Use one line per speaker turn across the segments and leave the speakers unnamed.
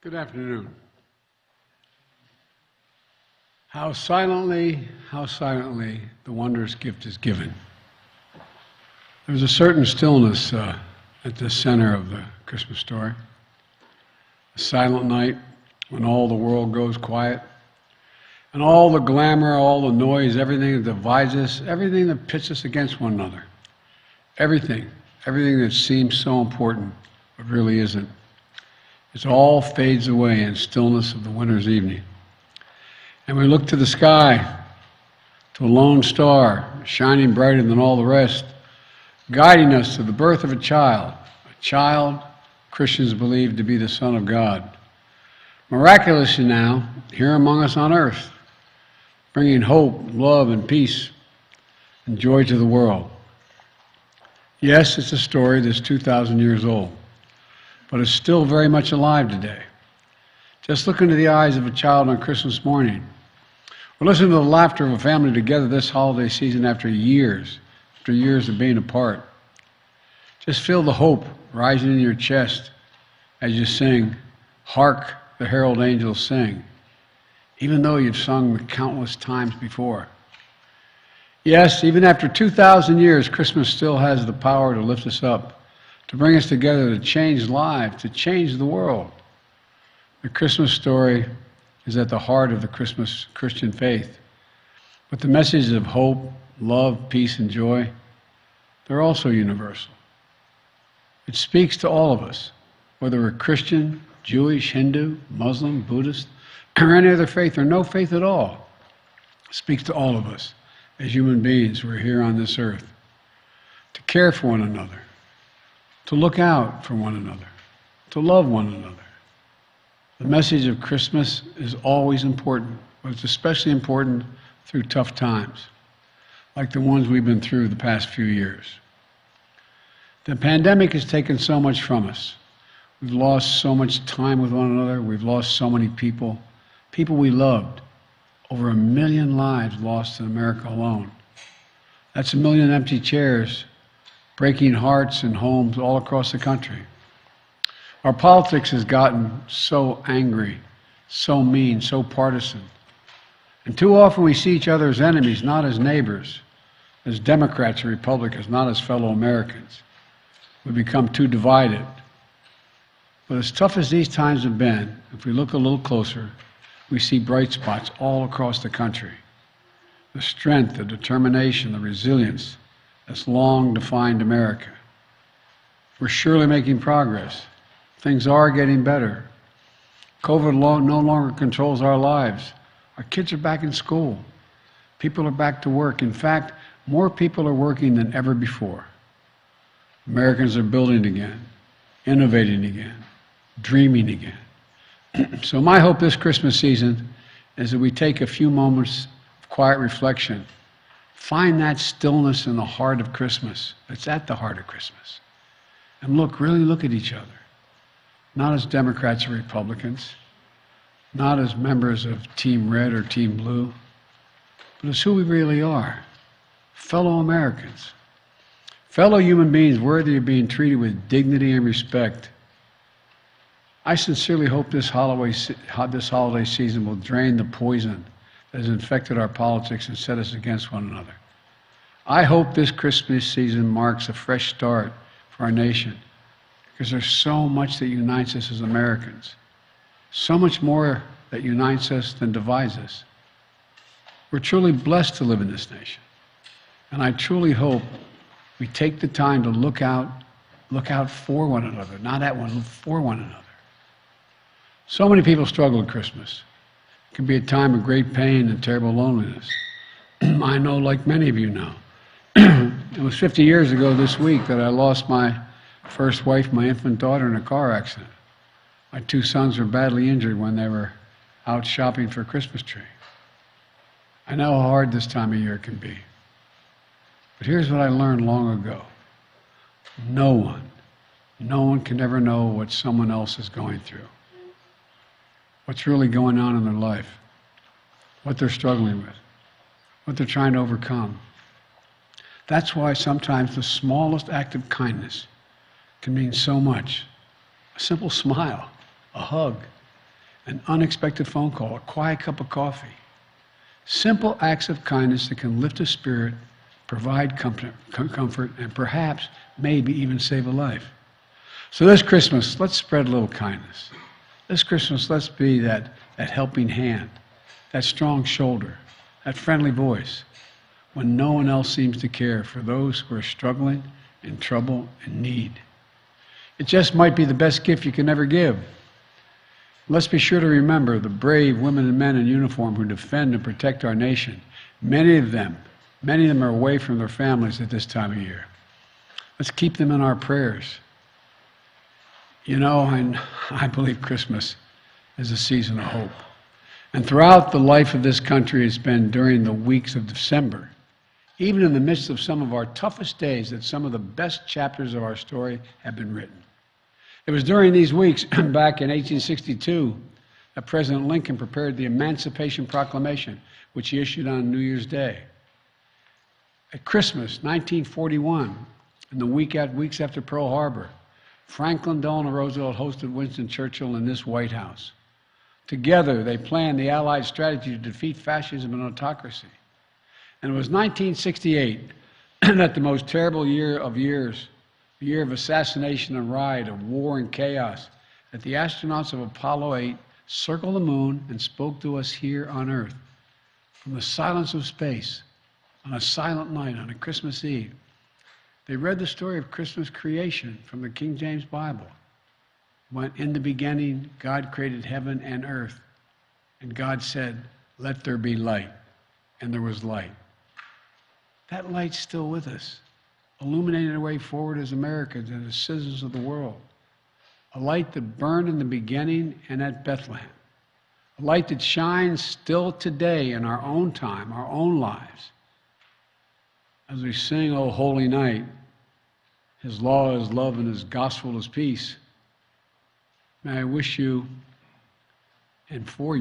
Good afternoon. How silently the wondrous gift is given. There's a certain stillness at the center of the Christmas story. A silent night when all the world goes quiet, and all the glamour, all the noise, everything that divides us, everything that pits us against one another, everything that seems so important but really isn't. It all fades away in stillness of the winter's evening. And we look to the sky, to a lone star, shining brighter than all the rest, guiding us to the birth of a child Christians believe to be the Son of God. Miraculously now, here among us on earth, bringing hope, love, and peace and joy to the world. Yes, it's a story that's 2,000 years old, but it's still very much alive today. Just look into the eyes of a child on Christmas morning, or listen to the laughter of a family together this holiday season after years of being apart. Just feel the hope rising in your chest as you sing, "Hark the herald angels sing," even though you've sung countless times before. Yes, even after 2,000 years, Christmas still has the power to lift us up, to bring us together, to change lives, to change the world. The Christmas story is at the heart of the Christmas Christian faith. But the messages of hope, love, peace, and joy, they're also universal. It speaks to all of us, whether we're Christian, Jewish, Hindu, Muslim, Buddhist, or any other faith, or no faith at all. It speaks to all of us as human beings who are here on this earth, to care for one another, to look out for one another, to love one another. The message of Christmas is always important, but it's especially important through tough times, like the ones we've been through the past few years. The pandemic has taken so much from us. We've lost so much time with one another. We've lost so many people we loved. Over 1 million lives lost in America alone. That's 1 million empty chairs, breaking hearts and homes all across the country. Our politics has gotten so angry, so mean, so partisan. And too often we see each other as enemies, not as neighbors, as Democrats or Republicans, not as fellow Americans. We become too divided. But as tough as these times have been, if we look a little closer, we see bright spots all across the country. The strength, the determination, the resilience that's long defined America. We're surely making progress. Things are getting better. COVID no longer controls our lives. Our kids are back in school. People are back to work. In fact, more people are working than ever before. Americans are building again, innovating again, dreaming again. So my hope this Christmas season is that we take a few moments of quiet reflection, find that stillness in the heart of Christmas, that's at the heart of Christmas, and really look at each other, not as Democrats or Republicans, not as members of Team Red or Team Blue, but as who we really are, fellow Americans, fellow human beings worthy of being treated with dignity and respect. I sincerely hope this holiday season will drain the poison that has infected our politics and set us against one another. I hope this Christmas season marks a fresh start for our nation, because there's so much that unites us as Americans, so much more that unites us than divides us. We're truly blessed to live in this nation, and I truly hope we take the time to look out for one another, not at one, for one another. So many people struggle at Christmas. It can be a time of great pain and terrible loneliness. I know, like many of you know. It was 50 years ago this week that I lost my first wife, my infant daughter, in a car accident. My 2 sons were badly injured when they were out shopping for a Christmas tree. I know how hard this time of year can be. But here's what I learned long ago. No one can ever know what someone else is going through, what's really going on in their life, what they're struggling with, what they're trying to overcome. That's why sometimes the smallest act of kindness can mean so much. A simple smile, a hug, an unexpected phone call, a quiet cup of coffee. Simple acts of kindness that can lift a spirit, provide comfort, and perhaps, maybe even save a life. So this Christmas, let's spread a little kindness. This Christmas, let's be that helping hand, that strong shoulder, that friendly voice, when no one else seems to care for those who are struggling, in trouble, in need. It just might be the best gift you can ever give. Let's be sure to remember the brave women and men in uniform who defend and protect our nation. Many of them are away from their families at this time of year. Let's keep them in our prayers. You know, I believe Christmas is a season of hope. And throughout the life of this country, it's been during the weeks of December, even in the midst of some of our toughest days, that some of the best chapters of our story have been written. It was during these weeks, back in 1862, that President Lincoln prepared the Emancipation Proclamation, which he issued on New Year's Day. At Christmas, 1941, in the weeks after Pearl Harbor, Franklin Delano Roosevelt hosted Winston Churchill in this White House. Together, they planned the Allied strategy to defeat fascism and autocracy. And it was 1968 that the most terrible year of years, the year of assassination and riot, of war and chaos, that the astronauts of Apollo 8 circled the moon and spoke to us here on Earth. From the silence of space, on a silent night, on a Christmas Eve, they read the story of Christmas creation from the King James Bible. When in the beginning, God created heaven and earth, and God said, "Let there be light," and there was light. That light's still with us, illuminating our way forward as Americans and as citizens of the world. A light that burned in the beginning and at Bethlehem. A light that shines still today in our own time, our own lives. As we sing, "O Holy Night," His law is love and His gospel is peace. May I wish you and for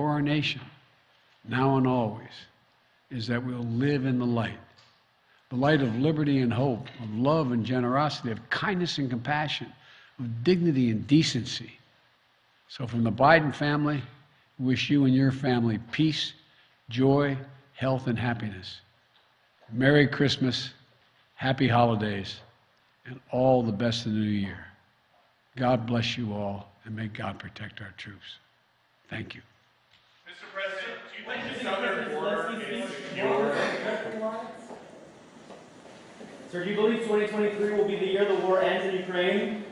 our nation, now and always, is that we'll live in the light of liberty and hope, of love and generosity, of kindness and compassion, of dignity and decency. So from the Biden family, we wish you and your family peace, joy, health, and happiness. Merry Christmas, happy holidays, and all the best in the new year. God bless you all, and may God protect our troops. Thank you.
Mr. President, do you think the southern border is secure?
Sir, do you believe 2023 will be the year the war ends in Ukraine?